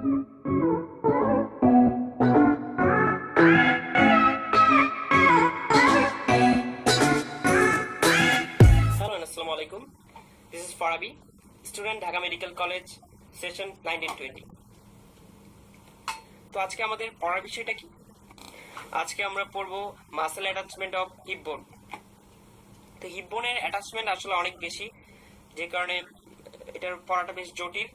Assalamu alaikum. This is Farabi, student Dhaka Medical College, session 1920. তো আজকে আমাদের পড়ার বিষয়টা কি? আজকে আমরা পড়বো মাসেল অ্যাটাচমেন্ট অফ হিপ বোন। তো হিপ বোনের অ্যাটাচমেন্ট আসলে অনেক বেশি, যে কারণে এটার পড়াটা বেশ জটিল।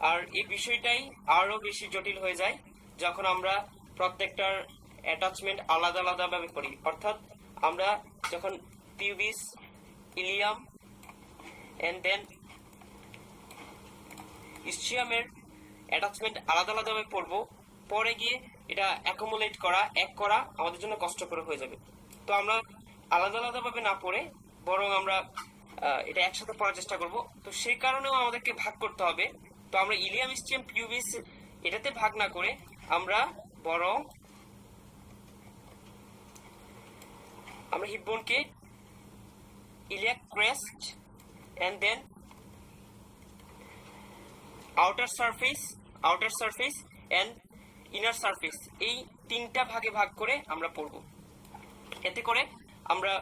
আর এই বিষয়টাই আরো বেশি জটিল হয়ে যায় যখন আমরা প্রত্যেকটার অ্যাটাচমেন্ট আলাদা আলাদা ভাবে করি। অর্থাৎ আমরা যখন পিউবিস, ইলিয়াম এন্ড দেন ইস্চিয়ামের অ্যাটাচমেন্ট আলাদা আলাদাভাবে পড়বো, পরে গিয়ে এটা অ্যাকুমুলেট করা, এক করা আমাদের জন্য কষ্টকর হয়ে যাবে। তো আমরা আলাদা আলাদাভাবে না পড়ে বরং আমরা এটা একসাথে পড়ার চেষ্টা করব। তো সেই কারণেও আমাদেরকে ভাগ করতে হবে। তো আমরা ইলিয়াম, ইস্চিয়াম, পিউবিস এটাতে ভাগ না করে আমরা বরং আমরা হিপবোনকে iliac crest and then outer surface and inner surface এই তিনটা ভাগে ভাগ করে আমরা পড়ব। এতে করে আমরা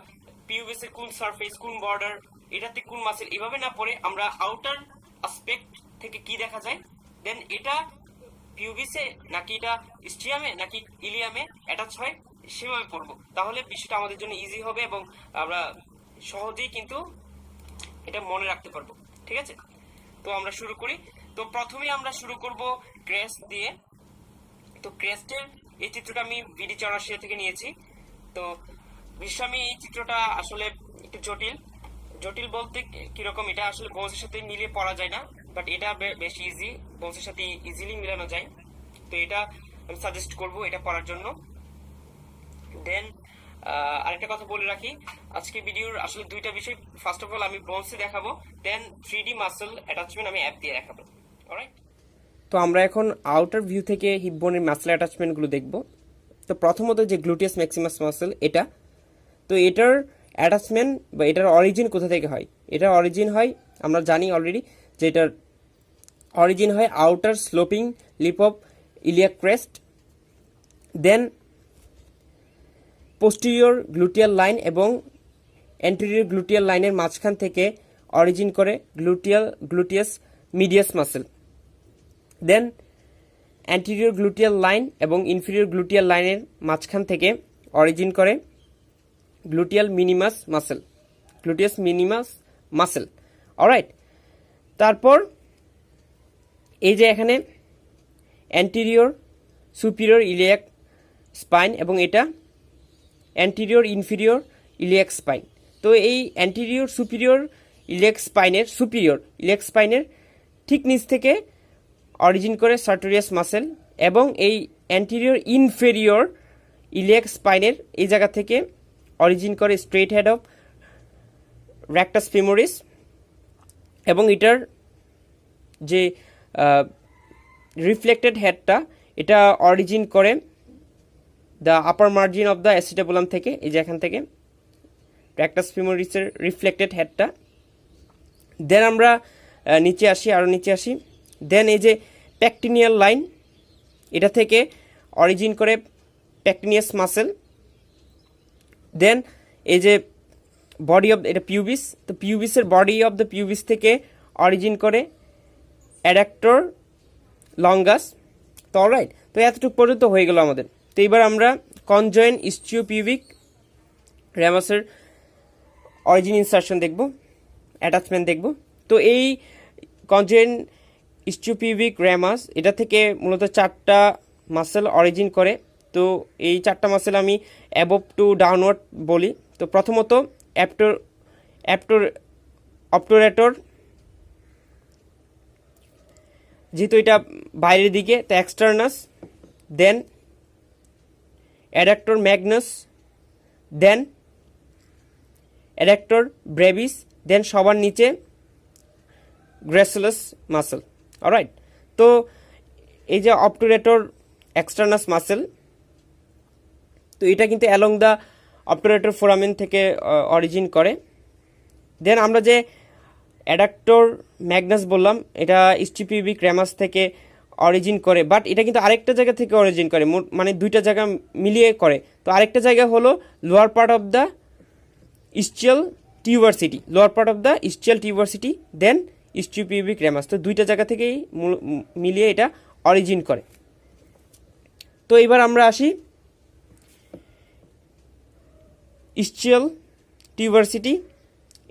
পিউবিস এর কোন সারফেস, কোন বর্ডার, এটাতে কোন মাসেল, এভাবে না পড়ে আমরা আউটার অ্যাসপেক্ট থেকে কি দেখা যায়, দেন এটা পিউবিসে নাকি এটা ইস্চিয়ামে নাকি ইলিয়ামে অ্যাটাচ হয় সেভাবে পড়ব। তাহলে বিষয়টা আমাদের জন্য ইজি হবে এবং আমরা সহজেই কিন্তু এটা মনে রাখতে পারবো। ঠিক আছে, তো আমরা শুরু করি। তো প্রথমে আমরা শুরু করব ক্রেস্ট দিয়ে। তো ক্রেস্টের এই চিত্রটা আমি বিডি 84 থেকে নিয়েছি। তো আমি এই চিত্রটা আসলে একটু জটিল বলতে কিরকম, এটা আসলে বোনসের সাথে মিলিয়ে পড়া যায় না, বাট এটা বেশ ইজি, বোনসের সাথে ইজিলি মিলানো যায়। তো এটা আমি সাজেস্ট করব এটা পড়ার জন্য। দেন আরেকটা কথা বলে রাখি, আজকে ভিডিওর আসলে দুইটা বিষয়, ফার্স্ট অফ অল আমি বোনসে দেখাবো, দেন 3D মাসল অ্যাটাচমেন্ট আমি অ্যাপ দিয়ে দেখাবো। অলরাইট, তো আমরা এখন আউটার ভিউ থেকে হিপ বোনের মাসল অ্যাটাচমেন্টগুলো দেখব। তো প্রথমত যে গ্লুটিয়াস ম্যাক্সিমাস মাসল, এটা তো এটার অ্যাটাচমেন্ট বা এটার অরিজিন কোথা থেকে হয়? এটার অরিজিন হয়, আমরা জানি অলরেডি যে এটার অরিজিন হয় outer sloping lip of iliac crest, then posterior gluteal line এবং অ্যান্টেরিয়র গ্লুটিয়াল লাইনের মাঝখান থেকে অরিজিন করে gluteus medius muscle, then anterior gluteal line এবং ইনফিরিয়র গ্লুটিয়াল লাইনের মাঝখান থেকে অরিজিন করে গ্লুটিয়াস মিনিমাস মাসেল। অলরাইট, তারপর এই যে এখানে অ্যান্টেরিয়র সুপিরিয়র ইলিয়াক স্পাইন এবং এটা অ্যান্টেরিয়র ইনফিরিয়র ইলিয়াক স্পাইন। তো এই অ্যান্টেরিয়র সুপিরিয়র ইলিয়াক স্পাইনের ঠিক নিচ থেকে অরিজিন করে সার্টোরিয়াস মাসেল এবং এই অ্যান্টেরিয়র ইনফেরিয়র ইলিয়াক স্পাইনের এই জায়গা থেকে অরিজিন করে straight head of rectus femoris এবং এটার যে রিফ্লেক্টেড হেডটা, এটা অরিজিন করে the upper margin of the acetabulum থেকে, এই যে এখান থেকে রেক্টাস ফিমোরিসের রিফ্লেক্টেড হেডটা। দেন আমরা নিচে আসি, দেন এই যে প্যাকটিনিয়াল লাইন, এটা থেকে অরিজিন করে প্যাকটিনিয়াস মাসেল, দেন এই যে বডি অফ এটা পিউবিস, তো পিউবিসের বডি অফ দ্য পিউবিস থেকে অরিজিন করে অ্যাডাক্টর লঙ্গাস। তো অলরাইট, তো এতটুকু পর্যন্ত হয়ে গেল আমাদের। তো এবার আমরা কনজয়েন্ট ইস্চিওপিউবিক র্যামাসের অরিজিন ইনসারশন দেখব, অ্যাটাচমেন্ট দেখব। তো এই কনজয়েন্ট ইস্চিওপিউবিক র্যামাস, এটা থেকে মূলত 4টা মাসেল অরিজিন করে। তো এই 4টা মাসেল আমি অ্যাবভ টু ডাউনওয়ার্ড বলি। তো প্রথমত অবটুরেটর, যেহেতু এটা বাইরের দিকে, তো এক্সটার্নাস, দেন অ্যাডাক্টর ম্যাগনাস, দেন অ্যাডাক্টর ব্রেভিস, দেন সবার নিচে গ্রেসিলাস মাসেল। অলরাইট, তো এই যে অবটুরেটর এক্সটার্নাস মাসেল, তো এটা কিন্তু অ্যালং দ্য অবটুরেটর ফোরামেন থেকে অরিজিন করে। দেন আমরা যে অ্যাডাক্টর ম্যাগনাস বললাম, এটা ইস্চিওপিউবিক র্যামাস থেকে অরিজিন করে, বাট এটা কিন্তু আরেকটা জায়গা থেকে অরিজিন করে, মানে দুইটা জায়গা মিলিয়ে করে। তো আরেকটা জায়গা হলো lower part of the ischial tuberosity, lower part of the ischial tuberosity, then ischiopubic ramus. তো দুইটা জায়গা থেকেই মিলিয়ে এটা অরিজিন করে। তো এবার আমরা আসি ইস্চিয়াল টিউবারসিটি,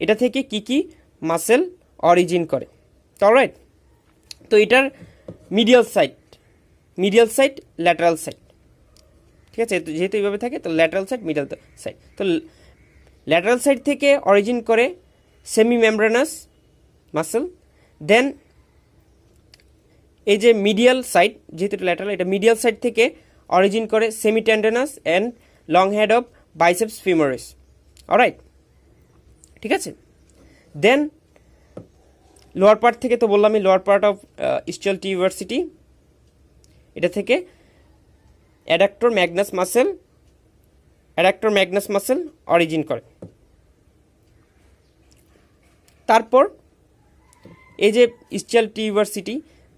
এটা থেকে কি কি মাসেল অরিজিন করে। অলরাইট, তো এটার মিডিয়াল সাইড ল্যাটারাল সাইড, ঠিক আছে, যেহেতু এইভাবে থাকে তো ল্যাটারাল সাইড মিডিয়াল সাইড। তো ল্যাটারাল সাইড থেকে অরিজিন করে সেমি মেমব্রেনাস মাসেল, দেন এই যে মিডিয়াল সাইড, যেহেতু ল্যাটারাল, এটা মিডিয়াল সাইড থেকে অরিজিন করে semitendinosus and long head of biceps femoris. Alright, ঠিক আছে। দেন লোয়ার পার্ট থেকে তো বললামই, lower part of ischial tuberosity, এটা থেকে অ্যাডাক্টর ম্যাগনাস মাসেল অরিজিন করে। তারপর এই যে ইস্চিয়াল টিউবারসিটি,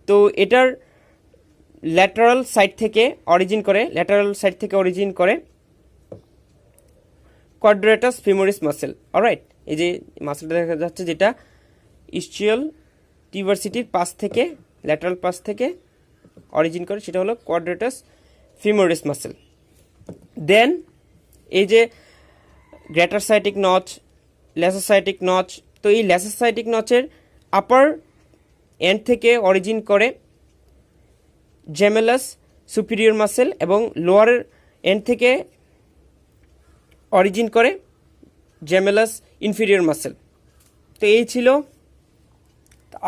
তো এটার ল্যাটারাল সাইড থেকে অরিজিন করে কোয়াড্রেটাস ফিমোরিস মাসেল। অলরাইট, এই যে মাসেলটা দেখা যাচ্ছে যেটা ইস্চিয়াল টিউবারসিটির পাশ থেকে, ল্যাটারাল পাশ থেকে অরিজিন করে, সেটা হলো কোয়াড্রেটাস ফিমোরিস মাসেল। দেন এই যে গ্রেটার সাইটিক নচ, লেসার সাইটিক নচ, তো এই লেসার সাইটিক নচের আপার এন্ড থেকে অরিজিন করে জেমেলাস সুপিরিয়র মাসেল, এবং লোয়ার এন্ড থেকে অরিজিন করে জেমেলাস ইনফিরিয়র মাসেল। তো এই ছিল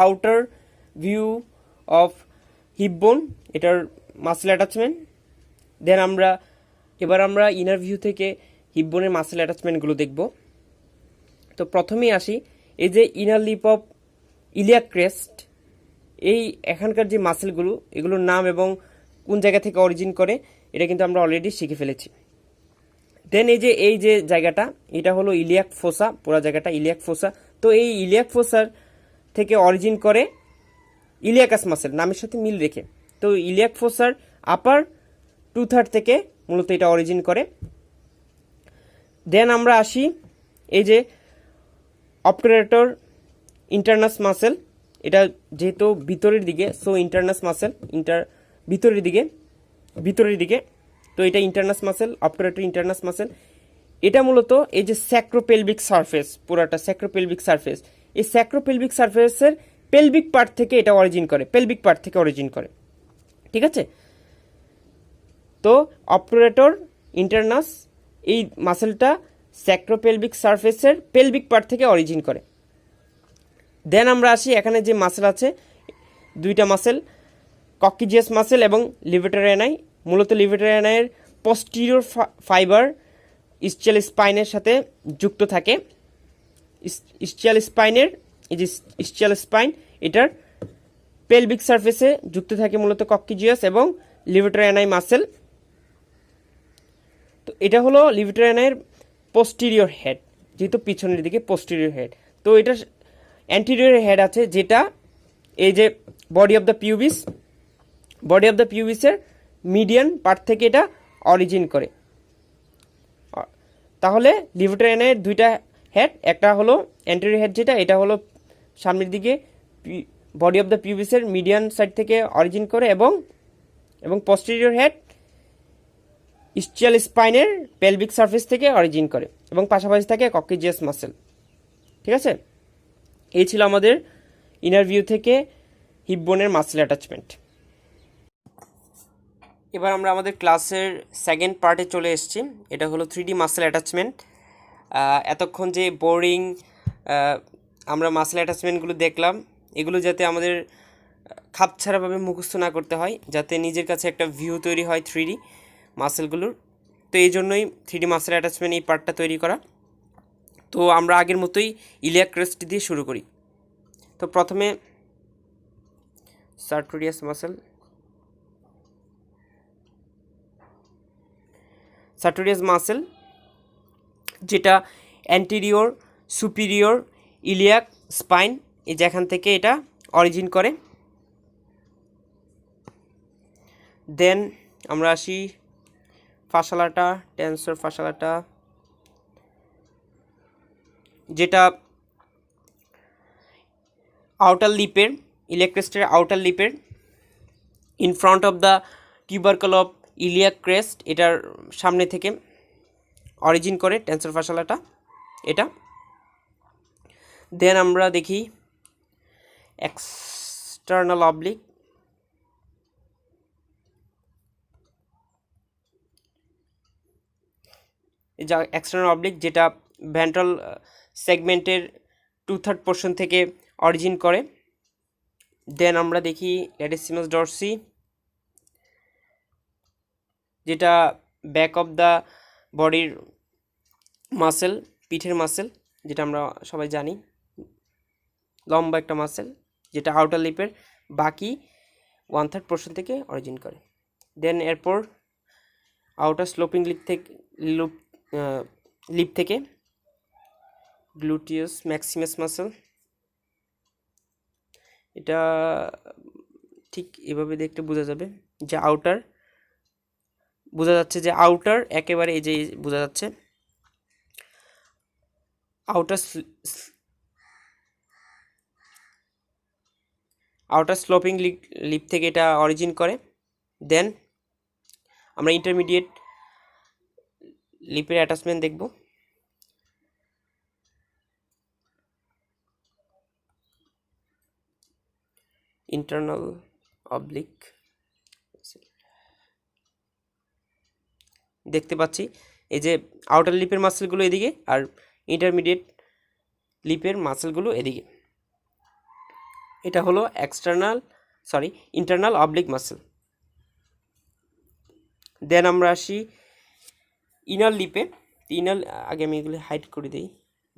আউটার ভিউ অফ হিপ বোন, এটার মাসেল অ্যাটাচমেন্ট। দেন এবার আমরা ইনার ভিউ থেকে হিপ বোনের মাসেল অ্যাটাচমেন্টগুলো দেখব। তো প্রথমেই আসি, এই যে inner lip of iliac crest, এই এখানকার যে মাসেলগুলো, এগুলোর নাম এবং কোন জায়গা থেকে অরিজিন করে এটা কিন্তু আমরা অলরেডি শিখে ফেলেছি। দেন এই যে জায়গাটা, এটা হলো ইলিয়াক ফোসা, পুরো জায়গাটা ইলিয়াক ফোসা। তো এই ইলিয়াক ফোসার থেকে অরিজিন করে ইলিয়াকাস মাসেল, নামের সাথে মিল রেখে। তো ইলিয়াক ফোসার আপার 2/3 থেকে মূলত এটা অরিজিন করে। দেন আমরা আসি এই যে অবটুরেটর ইন্টারনাস মাসেল, এটা যেহেতু ভিতরের দিকে, সো ইন্টারনাস মাসেল ভিতরের দিকে, তো এটা ইন্টারনাস মাসেল, অবটুরেটর ইন্টারনাস মাসেল। এটা মূলত এই যে স্যাক্রোপেলভিক সারফেস, পুরাটা স্যাক্রোপেলভিক সারফেস, এই স্যাক্রোপেলভিক সারফেসের পেলভিক পার্ট থেকে এটা অরিজিন করে, ঠিক আছে। তো অবটুরেটর ইন্টারনাস এই মাসেলটা স্যাক্রোপেলভিক সারফেসের পেলভিক পার্ট থেকে অরিজিন করে। দেন আমরা আসি, এখানে যে মাসেল আছে দুইটা মাসেল, কক্কিজিয়াস মাসেল এবং লিভেটর অ্যানাই। মূলত লিভেটর অ্যানাইয়ের পোস্টিরিয়র ফাইবার ইস্চিয়াল স্পাইনের সাথে যুক্ত থাকে। ইস্চিয়াল স্পাইন এটার পেলভিক সারফেসে যুক্ত থাকে মূলত কক্কিজিয়াস এবং লিভেটর অ্যানাই মাসেল। তো এটা হলো লিভেটর অ্যানাইয়ের পোস্টিরিয়র হেড, যেহেতু পিছনের দিকে পোস্টিরিয়র হেড। তো এটা অ্যান্টিরিয়র হেড আছে, যেটা এই যে বডি অফ দ্য পিউবিসের মিডিয়ান পার্ট থেকে এটা অরিজিন করে। তাহলে লিভেটর অ্যানাইয়ের দুইটা হেড, একটা হলো অ্যান্টিরিয়র হেড যেটা, এটা হলো সামনের দিকে বডি অফ দ্য পিউবিসের মিডিয়ান সাইড থেকে অরিজিন করে, এবং পোস্টেরিয়র হেড ইস্চিয়াল স্পাইনের পেলভিক সারফেস থেকে অরিজিন করে, এবং পাশাপাশি থাকে কক্কিজিয়াস মাসেল, ঠিক আছে। এই ছিল আমাদের ইনার ভিউ থেকে হিপ বোনের মাসেল অ্যাটাচমেন্ট। এবার আমরা আমাদের ক্লাসের সেকেন্ড পার্টে চলে এসেছি, এটা হলো 3D মাসেল অ্যাটাচমেন্ট। এতক্ষণ যে বোরিং আমরা মাসেল অ্যাটাচমেন্টগুলো দেখলাম, এগুলো যাতে আমাদের খাপছাড়াভাবে মুখস্থ না করতে হয়, যাতে নিজের কাছে একটা ভিউ তৈরি হয় 3D মাসেলগুলোর। তো এই জন্যই 3D মাসেল অ্যাটাচমেন্ট এই পার্টটা তৈরি করা। তো আমরা আগের মতোই ইলিয়াক ক্রেস্ট দিয়ে শুরু করি। তো প্রথমে সার্টোরিয়াস মাসেল, যেটা অ্যান্টেরিয়র সুপিরিয়র ইলিয়াক স্পাইন, এই যেখান থেকে এটা অরিজিন করে। দেন আমরা আসি ফাসালাটা, টেন্সর ফাসালাটা, যেটা আউটার লিপের, ইলেকট্রেস্টের আউটার লিপের in front of the tubercle of iliac crest, এটার সামনে থেকে অরিজিন করে টেন্সর ফাসালাটা এটা। দেন আমরা দেখি এক্সটার্নাল অবলিক, যা এক্সটার্নাল অবলিক যেটা ভেন্ট্রাল সেগমেন্টের 2/3 পোর্শন থেকে অরিজিন করে। দেন আমরা দেখি ল্যাটিসিমাস ডরসি, যেটা ব্যাক অফ দ্য বডির মাসেল, পিঠের মাসেল, যেটা আমরা সবাই জানি লম্বা একটা মাসেল, যেটা আউটার লিপের বাকি 1/3 পোর্শন থেকে অরিজিন করে। দেন এরপর আউটার স্লোপিং লিপ থেকে গ্লুটিয়াস ম্যাক্সিমাস মাসেল, এটা ঠিক এভাবে দেখতে বোঝা যাবে যে আউটার, বোঝা যাচ্ছে যে আউটার একেবারে এই যে বোঝা যাচ্ছে আউটার স্লোপিং লিপ থেকে এটা অরিজিন করে। দেন আমরা ইন্টারমিডিয়েট লিপের অ্যাটাচমেন্ট দেখব। ইন্টারনাল অবলিক দেখতে পাচ্ছি এই যে আউটার লিপের মাসেলগুলো এদিকে আর ইন্টারমিডিয়েট লিপের মাসেলগুলো এদিকে, এটা হলো ইন্টারনাল অবলিক মাসেল। দেন আমরা আসি ইনার লিপে। আগে আমি এগুলো হাইড করে দিই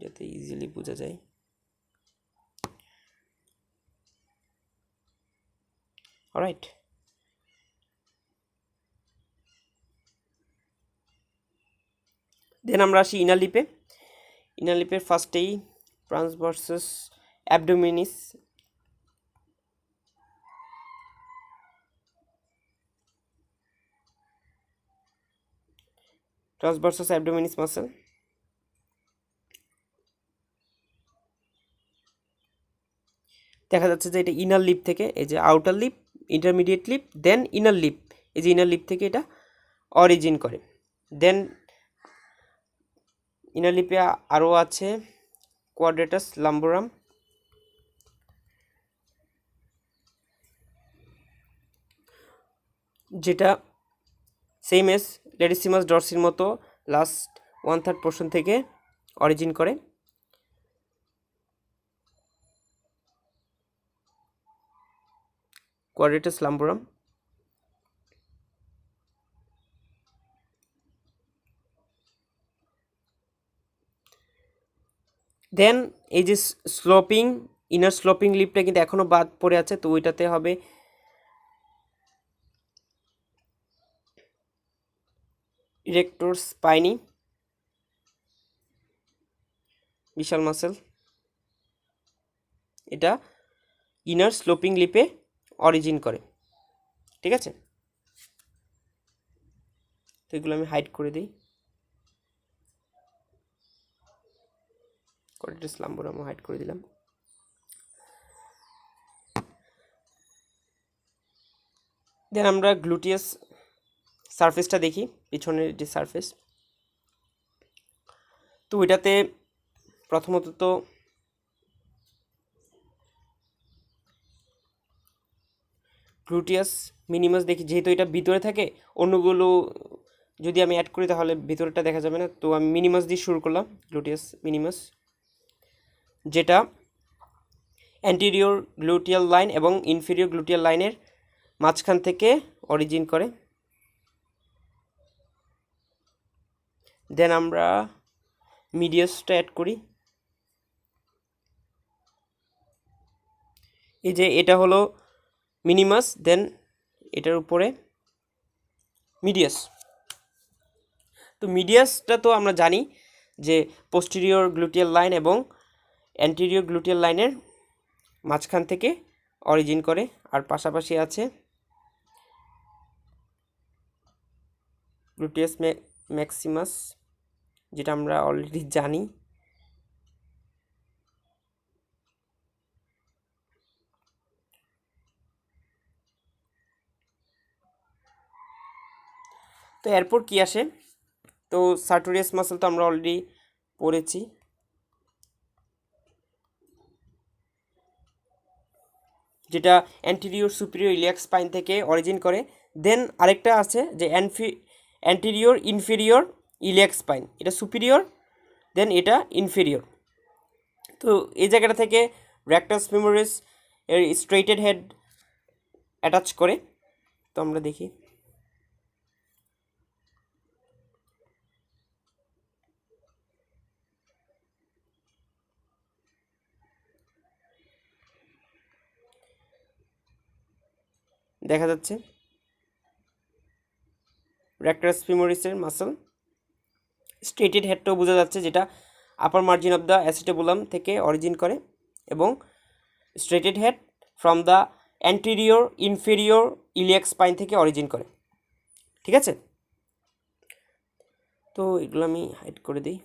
যাতে ইজিলি বোঝা যায়। অলরাইট, দেন আমরা আসি ইনার লিপের ফার্স্টেই ট্রান্সভার্সাস অ্যাবডোমিনিস, মাসেল, দেখা যাচ্ছে যে এটা ইনার লিপ থেকে, এই যে আউটার লিপ, ইন্টারমিডিয়েট লিপ, দেন ইনার লিপ, এই যে ইনার লিপ থেকে এটা অরিজিন করে। দেন ইনার লিপে আরও আছে কোয়াড্রেটাস লাম্বোরাম, যেটা সেম এস ল্যাটিসিমাস ডরসির মতো লাস্ট 1/3 পোর্শন থেকে অরিজিন করে। কোয়াড্রেটাস লাম্বোরাম। দেন এই যে ইনার স্লোপিং লিপটা কিন্তু এখনো বাদ পড়ে আছে, তো ওইটাতে হবে ইরেক্টর স্পাইনি, বিশাল মাসেল, এটা ইনার স্লোপিং লিপে অরিজিন করে। ঠিক আছে, তো এগুলো আমি হাইড করে দিই, কোয়াড্রেটাস লাম্বোরাম হাইড করে দিলাম। দেন আমরা গ্লুটিয়াস সারফেসটা দেখি, পিছনের যে সারফেস, তো ওইটাতে প্রথমত তো গ্লুটিয়াস মিনিমাস দেখি, যেহেতু এটা ভিতরে থাকে, অন্যগুলো যদি আমি অ্যাড করি তাহলে ভিতরটা দেখা যাবে না, তো আমি মিনিমাস দিয়ে শুরু করলাম। গ্লুটিয়াস মিনিমাস, যেটা অ্যান্টেরিয়র গ্লুটিয়াল লাইন এবং ইনফেরিয়র গ্লুটিয়াল লাইনের মাঝখান থেকে অরিজিন করে। দেন আমরা মিডিয়াসটা অ্যাড করি, এই যে এটা হলো মিনিমাস, দেন এটার উপরে মিডিয়াস। তো মিডিয়াসটা তো আমরা জানি যে পোস্টেরিয়র গ্লুটিয়াল লাইন এবং অ্যান্টেরিয়র গ্লুটিয়াল লাইনের মাঝখান থেকে অরিজিন করে, আর পাশাপাশি আছে গ্লুটিয়াস ম্যাক্সিমাস, যেটা আমরা অলরেডি জানি। তো এরপর কি আসে, তো সার্টোরিয়াস মাসল তো আমরা অলরেডি পড়েছি, যেটা অ্যান্টেরিয়র সুপিরিয়র ইলিয়াক স্পাইন থেকে অরিজিন করে। দেন আরেকটা আছে যে অ্যান্টেরিয়র ইনফেরিয়র ইলিয়াক স্পাইন, এটা সুপিরিয়র, দেন এটা ইনফেরিয়র। তো এই জায়গাটা থেকে রেক্টাস ফিমোরিস এর স্ট্রেইটেড হেড অ্যাটাচ করে। তো আমরা দেখি, দেখা যাচ্ছে রেক্টাস ফিমোরিসের মাসল, স্ট্রেটেড হেডটাও বোঝা যাচ্ছে, যেটা upper margin of the acetabulum থেকে অরিজিন করে, এবং straight head from the anterior inferior iliac spine থেকে অরিজিন করে। ঠিক আছে, তো এগুলো আমি হাইড করে দিই।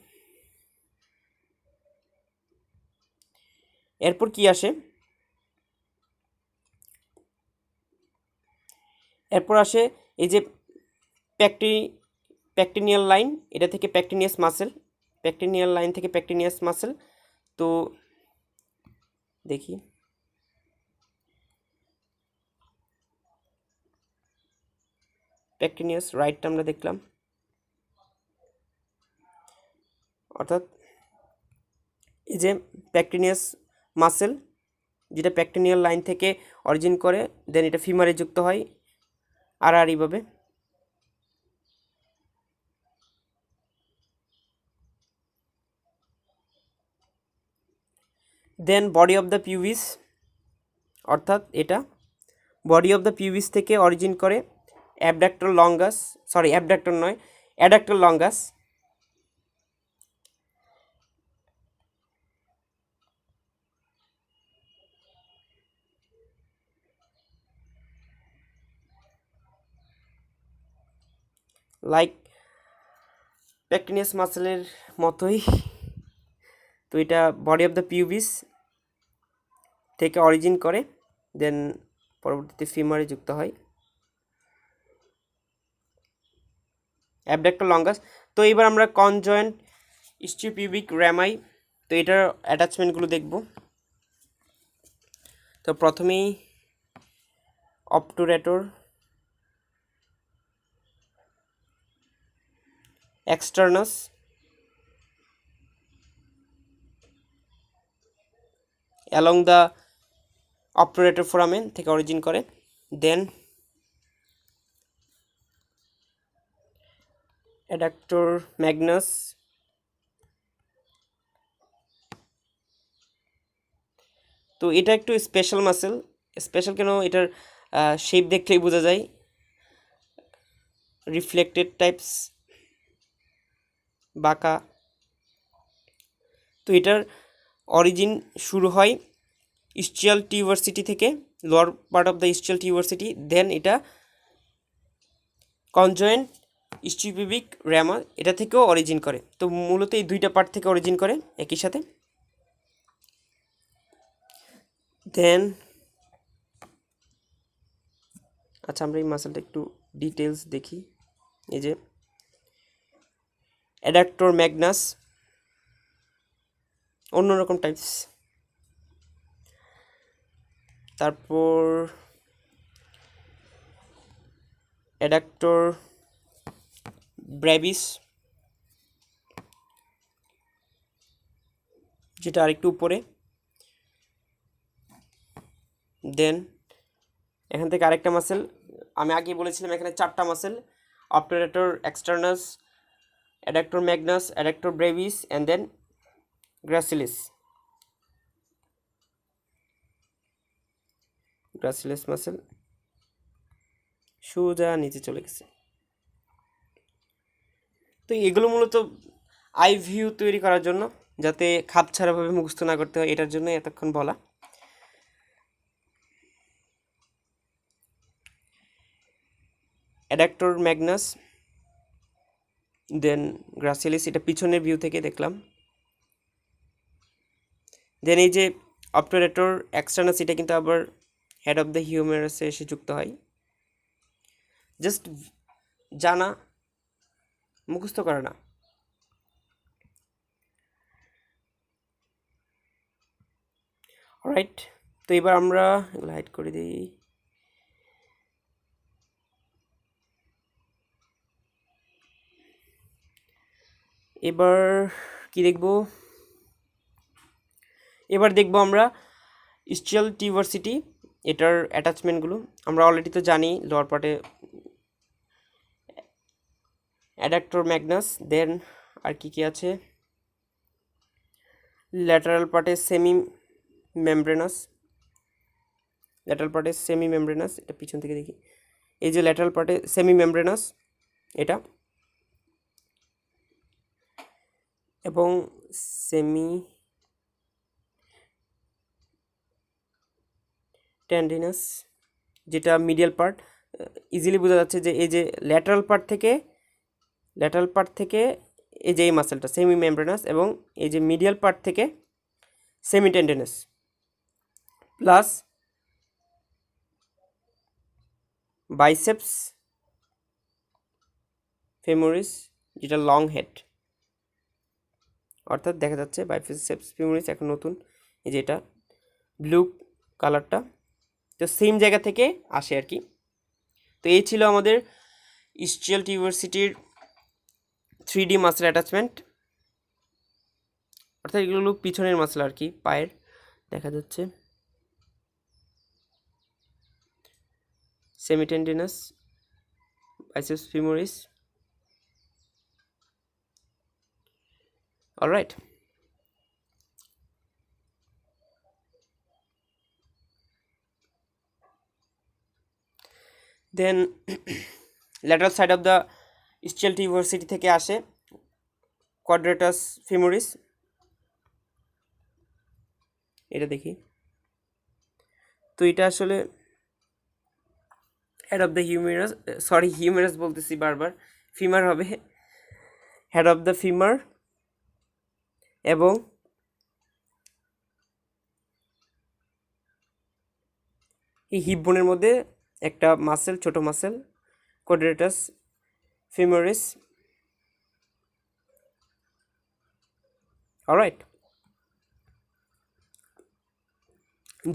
এরপর কি আসে, এরপর আসে এই যে প্যাকটিনিয়াল লাইন, এটা থেকে প্যাকটিনিয়াস মাসেল, প্যাকটিনিয়াল লাইন থেকে প্যাকটিনিয়াস মাসেল। তো দেখি, প্যাকটিনিয়াস রাইটটা আমরা দেখলাম, অর্থাৎ এই যে প্যাকটিনিয়াস মাসেল, যেটা প্যাকটিনিয়াল লাইন থেকে অরিজিন করে, দেন এটা ফিমারে যুক্ত হয় আড়াআড়িভাবে। দেন বডি অফ দ্য পিউবিস, অর্থাৎ এটা বডি অফ দ্য পিউবিস থেকে অরিজিন করে অ্যাবডাক্টর লঙ্গাস, সরি অ্যাবডাক্টর নয়, অ্যাডাক্টর লঙ্গাস। লাইক প্যাকটিনিয়াস মাসেলের মতোই, তো এটা বডি অফ দ্য পিউবিস থেকে অরিজিন করে, দেন পরবর্তীতে ফিমারে যুক্ত হয় অ্যাবডাক্টর লঙ্গাস। তো এবার আমরা কনজয়েন্ট ইস্টিওপিউবিক র্যামাই, তো এটার অ্যাটাচমেন্টগুলো দেখব। তো প্রথমেই অবটুরেটর, এক্সটার্নাস, অ্যালং দ্য অবটুরেটর ফোরামেন থেকে অরিজিন করে, দেন অ্যাডাক্টর ম্যাগনাস, তো এটা একটু স্পেশাল মাসেল। স্পেশাল কেন, এটার শেপ দেখলেই বোঝা যায়, রিফ্লেক্টেড টাইপস, বাঁকা। তো এটার অরিজিন শুরু হয় ইস্চিয়াল টিউভার্সিটি থেকে, লোয়ার পার্ট অফ দ্য ইস্চিয়াল টিউভার্সিটি, দেন এটা কনজয়েন্ট ইস্টিওপিউবিক র্যামা, এটা থেকেও অরিজিন করে। তো মূলত এই দুইটা পার্ট থেকে অরিজিন করে একই সাথে। দেন আচ্ছা, আমরা এই মাসেলটা একটু ডিটেলস দেখি। এই যে অ্যাডাক্টর ম্যাগনাস, অন্যরকম টাইপস। তারপর অ্যাডাক্টর ব্রেভিস, যেটা আরেকটু উপরে। দেন এখান থেকে আরেকটা মাসেল, আমি আগে বলেছিলাম এখানে চারটা muscle, obturator, externus, adductor magnus, adductor brevis, and then gracilis. Gracilis muscle সোজা নিচে চলে গেছে। তো এগুলো মূলত আই ভিউ তৈরি করার জন্য, যাতে খাপছাড়াভাবে মুখস্থ না করতে হয়, এটার জন্য এতক্ষণ বলা। অ্যাডাক্টর ম্যাগনাস, দেন গ্রাসিয়ালিস, এটা পিছনের ভিউ থেকে দেখলাম। দেন এই যে অবটারেটর এক্সটার্নাস, এটা কিন্তু আবার হেড অফ দ্য হিউমেরাসে এসে যুক্ত হয়। জাস্ট জানা, মুখস্থ করে না। রাইট, তো এবার আমরা এগুলো হাইড করে দিই। এবার কি দেখব? এবার দেখব আমরা স্ট্রিয়াল টিউভার্সিটি, এটার অ্যাটাচমেন্টগুলো। আমরা অলরেডি তো জানি লোয়ার পার্টে অ্যাডাক্টর ম্যাগনাস, দেন আর কি কি আছে, ল্যাটারাল পার্টে সেমি মেমব্রেনাস, ল্যাটারাল পার্টে সেমি মেমব্রেনাস, এটা পিছন থেকে দেখি, এই যে ল্যাটারাল পার্টে সেমি মেমব্রেনাস এটা, এবং সেমি টেন্ডিনাস, যেটা মিডিয়াল পার্ট। ইজিলি বোঝা যাচ্ছে যে এই যে ল্যাটারাল পার্ট থেকে এই যে এই মাসেলটা সেমি মেমব্রেনাস, এবং এই যে মিডিয়াল পার্ট থেকে semi tendinous, plus biceps femoris, যেটা লং হেড, অর্থাৎ দেখা যাচ্ছে বাইসেপস ফেমোরিস এখন নতুন, এই যে এটা ব্লু কালারটা, তো সেম জায়গা থেকে আসে আর কি। তো এই ছিল আমাদের স্ট্রিয়াল টিউভার্সিটির 3D মাসেল অ্যাটাচমেন্ট, অর্থাৎ এগুলো পিছনের মাসেল আর কি, পায়ের দেখা যাচ্ছে semitendinosus, biceps femoris. Alright, then lateral side of the ischial tuberosity থেকে আসে কোয়াড্রেটাস ফিমোরিস, এটা দেখি। তো এটা আসলে head of the humerus, sorry humerus বলতেছি বারবার, ফিমার হবে, হেড অফ দ্য ফিমার, এবং এই হিপ বোনের মধ্যে একটা মাসেল, ছোট মাসেল, কোয়াড্রেটাস ফিমোরিস। অলরাইট,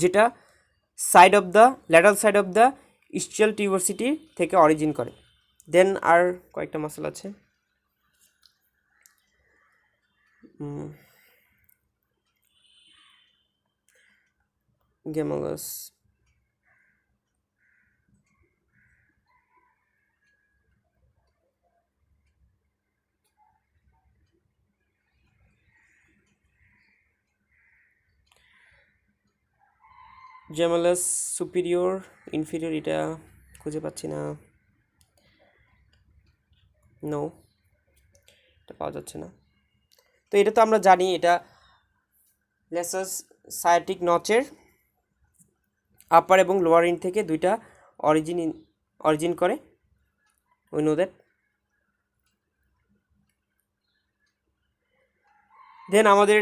যেটা side of the lateral side of the ischial tuberosity থেকে অরিজিন করে। দেন আর কয়েকটা মাসেল আছে, গেমালাস, গেমালাস সুপিরিয়র, ইনফিরিয়র, এটা খুঁজে পাচ্ছি না, নো, এটা পাওয়া যাচ্ছে না। তো এটা তো আমরা জানি, এটা লেসাস সায়াটিক নচের আপার এবং লোয়ার ইন থেকে দুইটা অরিজিন করে, উই নো দ্যাট। দেন আমাদের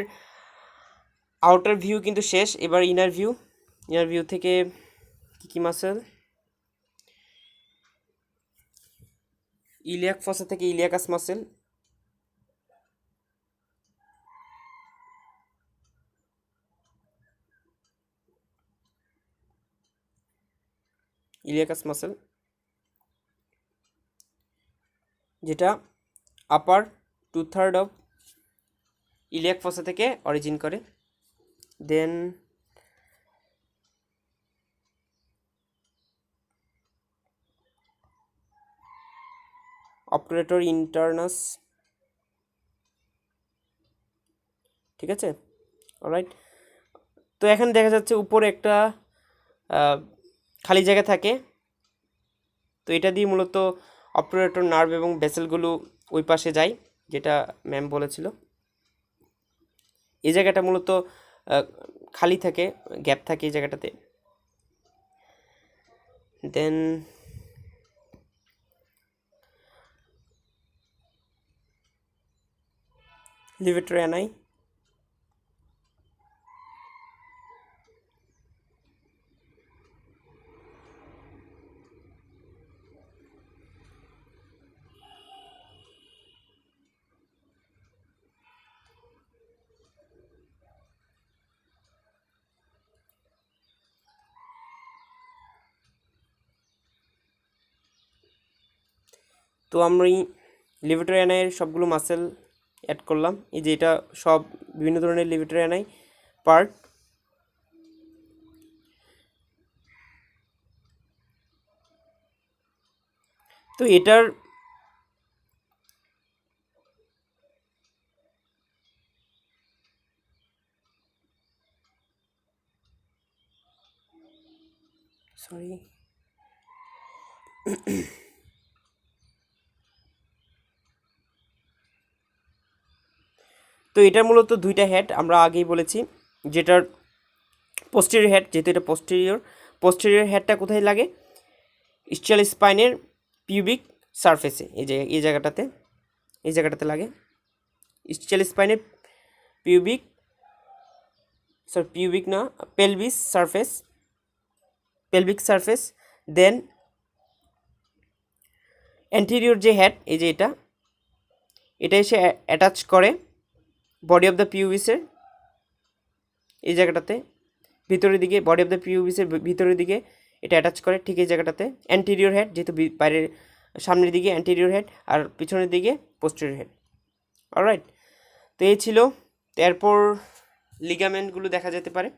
আউটার ভিউ কিন্তু শেষ, এবার ইনার ভিউ থেকে কী কী মাসেল, ইলিয়াক ফসা থেকে ইলিয়াকাস মাসেল, যেটা আপার 2/3 অফ ইলিয়াক ফসা থেকে অরিজিন করে। দেন অপারেটর ইন্টারনাস, ঠিক আছে, অলরাইট। তো এখানে দেখা যাচ্ছে উপরে একটা খালি জায়গা থাকে, তো এটা দিয়ে মূলত অপারেটর নার্ভ এবং ভেসেলগুলো ওই পাশে যায়, যেটা ম্যাম বলেছিল। এই জায়গাটা মূলত খালি থাকে, গ্যাপ থাকে এই জায়গাটাতে। দেন লিভেটর অ্যানাই। তো আমি লিভেটর অ্যানাইয়ের সবগুলো মাসেল অ্যাড করলাম। এই যে এটা সব বিভিন্ন ধরনের লিভেটর অ্যানাই পার্ট। তো এটার সরি তো এটার মূলত দুইটা হেড আমরা আগেই বলেছি, যেটার পোস্টেরিয়র হেড, যেহেতু এটা পোস্টেরিয়র হেডটা কোথায় লাগে, স্টিয়াল স্পাইনের পিউবিক সারফেসে, এই জায়গাটাতে লাগে স্টিয়াল স্পাইনের পিউবিক না পেলভিক সারফেস। দেন অ্যান্টেরিয়র যে হেড, এই যে এটা এসে অ্যাটাচ করে বডি অফ দ্য পিউবিসের এই জায়গাটাতে, ভিতরের দিকে, বডি অফ দ্য পিউবিসের ভিতরের দিকে এটা অ্যাটাচ করে ঠিক এই জায়গাটাতে। অ্যান্টেরিয়র হেড, যেহেতু বাইরের সামনের দিকে অ্যান্টেরিয়র হেড, আর পিছনের দিকে পোস্টেরিয়র হেড। অলরাইট, তো এই ছিল। এরপর লিগামেন্টগুলো দেখা যেতে পারে।